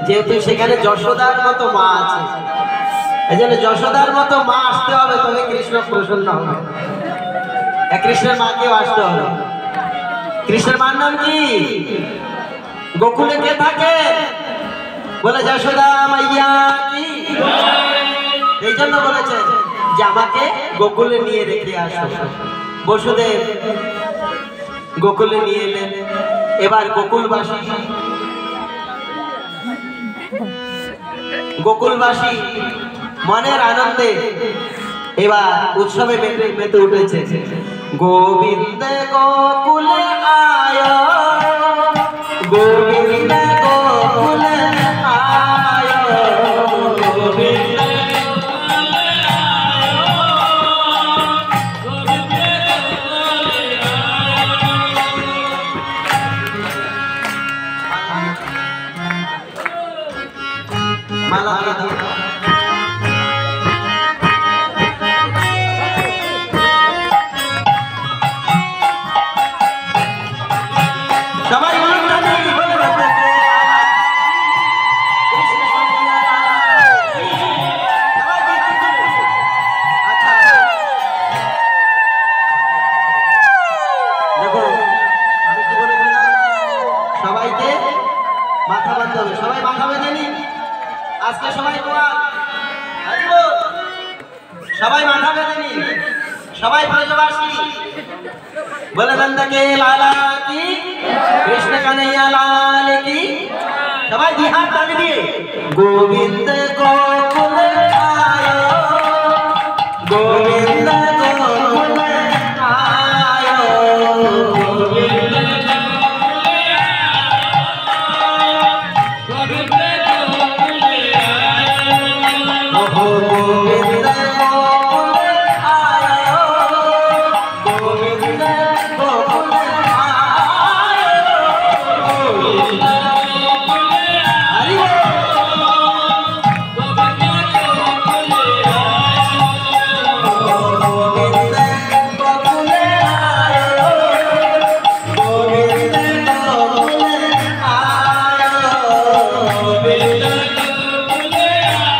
যেহেতু সেখানে যশোদার মতো মা আছে, এই জন্য যশোদার মতো মা আসতে হবে, তবে কৃষ্ণ প্রসন্ন হবে। কৃষ্ণের মাকেও আসতে হবে। কৃষ্ণের মার নাম কি? গোকুলে কে থাকে? বলে যশোদা মাইয়া কি। এই জন্য বলেছে যে আমাকে গোকুলে নিয়ে রেখে আসো। বসুদেব গোকুলে নিয়ে এলেন। এবার গোকুলবাসী মনের আনন্দে এবার উৎসবে মেতে উঠেছে। গোবিন্দ গোকুলে আয়, গোবিন্দ গোকুলে আয়, গোবিন্দ মালা দাও। সবাই সবাইকে মাথা বাঁধতে হবে। সবাই মাথা বেঁধে নিন। আজকে সবাই সবাই মাথা বেঁধে নিন। সবাই ব্রজবাসী বলে নন্দকে লালা কি, কৃষ্ণ কানাইয়া লাল কি। সবাই দুই হাত তালি দিয়ে গোবিন্দ গো